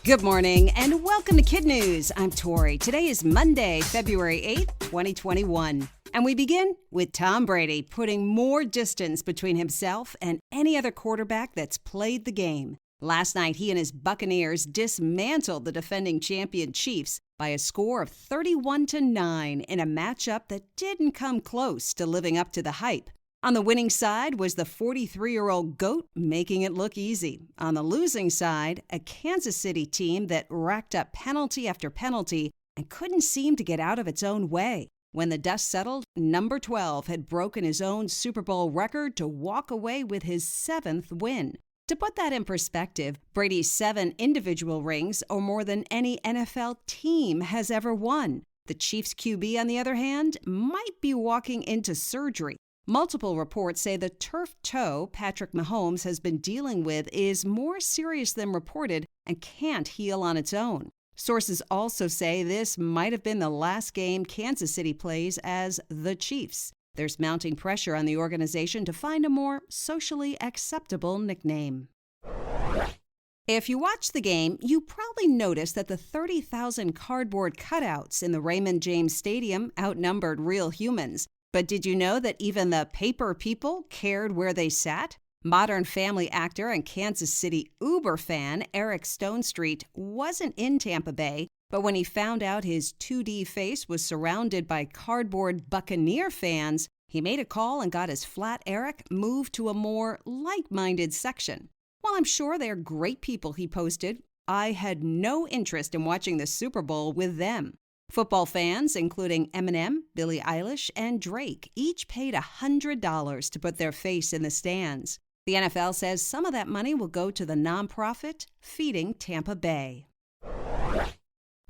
Good morning and welcome to KidNuz. I'm Tori. Today is Monday, February 8th, 2021. And we begin with Tom Brady putting more distance between himself and any other quarterback that's played the game. Last night, he and his Buccaneers dismantled the defending champion Chiefs by a score of 31-9 in a matchup that didn't come close to living up to the hype. On the winning side was the 43-year-old GOAT making it look easy. On the losing side, a Kansas City team that racked up penalty after penalty and couldn't seem to get out of its own way. When the dust settled, number 12 had broken his own Super Bowl record to walk away with his 7th win. To put that in perspective, Brady's 7 individual rings are more than any NFL team has ever won. The Chiefs QB, on the other hand, might be walking into surgery. Multiple reports say the turf toe Patrick Mahomes has been dealing with is more serious than reported and can't heal on its own. Sources also say this might have been the last game Kansas City plays as the Chiefs. There's mounting pressure on the organization to find a more socially acceptable nickname. If you watched the game, you probably noticed that the 30,000 cardboard cutouts in the Raymond James Stadium outnumbered real humans. But did you know that even the paper people cared where they sat? Modern Family actor and Kansas City Uber fan Eric Stonestreet wasn't in Tampa Bay, but when he found out his 2D face was surrounded by cardboard Buccaneer fans, he made a call and got his flat Eric moved to a more like-minded section. While I'm sure they're great people, he posted, I had no interest in watching the Super Bowl with them. Football fans, including Eminem, Billie Eilish, and Drake, each paid $100 to put their face in the stands. The NFL says some of that money will go to the nonprofit Feeding Tampa Bay.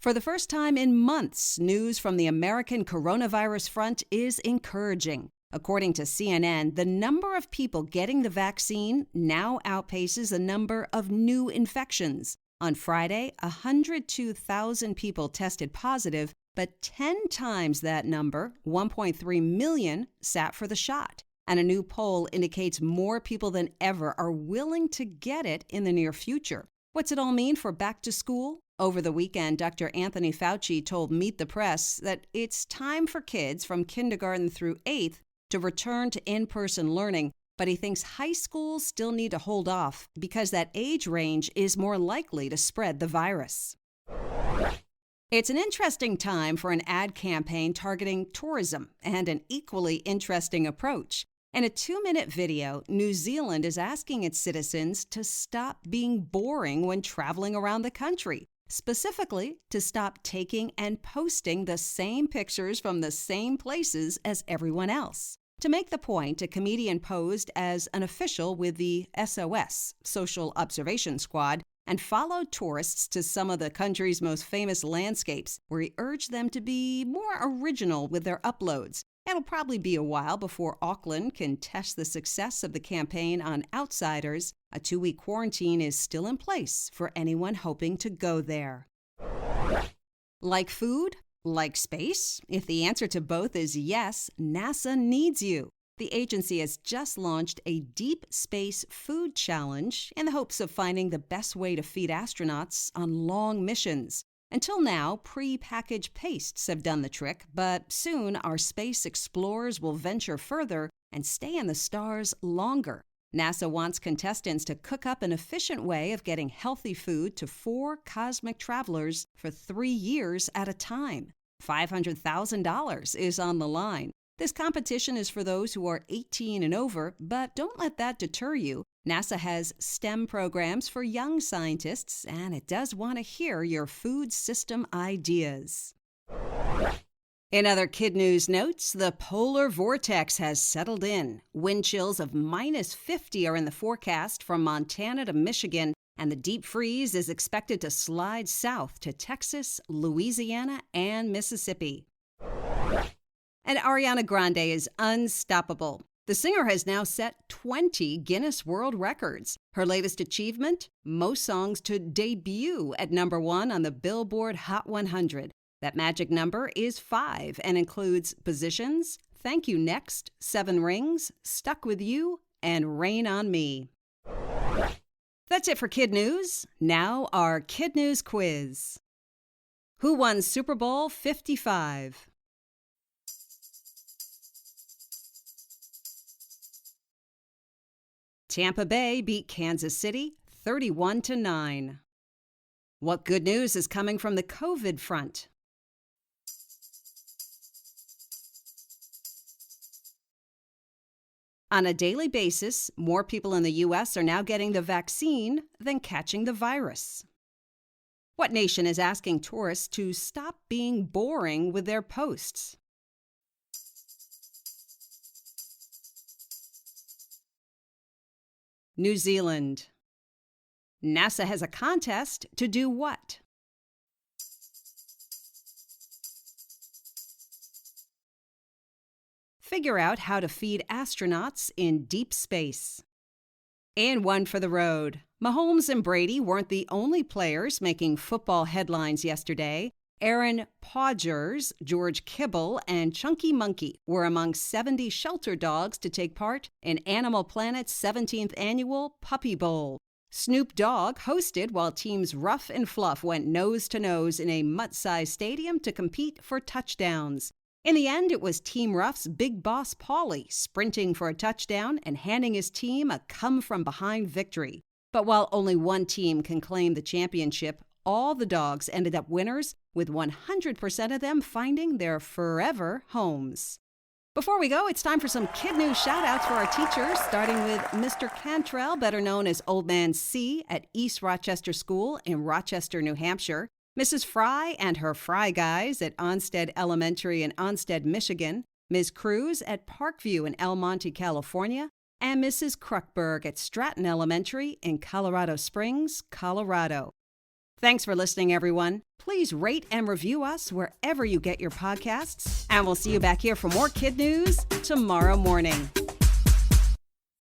For the first time in months, news from the American coronavirus front is encouraging. According to CNN, the number of people getting the vaccine now outpaces the number of new infections. On Friday, 102,000 people tested positive, but 10 times that number, 1.3 million, sat for the shot. And a new poll indicates more people than ever are willing to get it in the near future. What's it all mean for back to school? Over the weekend, Dr. Anthony Fauci told Meet the Press that it's time for kids from kindergarten through 8th to return to in-person learning, but he thinks high schools still need to hold off because that age range is more likely to spread the virus. It's an interesting time for an ad campaign targeting tourism and an equally interesting approach. In a 2-minute video, New Zealand is asking its citizens to stop being boring when traveling around the country, specifically to stop taking and posting the same pictures from the same places as everyone else. To make the point, a comedian posed as an official with the SOS, Social Observation Squad, and followed tourists to some of the country's most famous landscapes, where he urged them to be more original with their uploads. It'll probably be a while before Auckland can test the success of the campaign on outsiders. A 2-week quarantine is still in place for anyone hoping to go there. Like food? Like space? If the answer to both is yes, NASA needs you. The agency has just launched a deep space food challenge in the hopes of finding the best way to feed astronauts on long missions. Until now, pre-packaged pastes have done the trick, but soon our space explorers will venture further and stay in the stars longer. NASA wants contestants to cook up an efficient way of getting healthy food to 4 cosmic travelers for 3 years at a time. $500,000 is on the line. This competition is for those who are 18 and over, but don't let that deter you. NASA has STEM programs for young scientists, and it does want to hear your food system ideas. In other KidNuz notes, the polar vortex has settled in. Wind chills of -50 are in the forecast from Montana to Michigan, and the deep freeze is expected to slide south to Texas, Louisiana, and Mississippi. And Ariana Grande is unstoppable. The singer has now set 20 Guinness World Records. Her latest achievement? Most songs to debut at #1 on the Billboard Hot 100. That magic number is 5 and includes Positions, Thank You Next, 7 Rings, Stuck With You, and Rain on Me. That's it for Kid News. Now our Kid News quiz. Who won Super Bowl 55? Tampa Bay beat Kansas City 31-9. What good news is coming from the COVID front? On a daily basis, more people in the U.S. are now getting the vaccine than catching the virus. What nation is asking tourists to stop being boring with their posts? New Zealand. NASA has a contest to do what? Figure out how to feed astronauts in deep space. And one for the road. Mahomes and Brady weren't the only players making football headlines yesterday. Aaron Podgers, George Kibble, and Chunky Monkey were among 70 shelter dogs to take part in Animal Planet's 17th annual Puppy Bowl. Snoop Dogg hosted while teams Ruff and Fluff went nose-to-nose in a mutt-sized stadium to compete for touchdowns. In the end, it was Team Ruff's big boss Paulie sprinting for a touchdown and handing his team a come-from-behind victory. But while only one team can claim the championship, all the dogs ended up winners, with 100% of them finding their forever homes. Before we go, it's time for some Kid News shout-outs for our teachers, starting with Mr. Cantrell, better known as Old Man C, at East Rochester School in Rochester, New Hampshire. Mrs. Fry and her Fry guys at Onstead Elementary in Onstead, Michigan, Ms. Cruz at Parkview in El Monte, California, and Mrs. Kruckberg at Stratton Elementary in Colorado Springs, Colorado. Thanks for listening, everyone. Please rate and review us wherever you get your podcasts, and we'll see you back here for more Kid News tomorrow morning.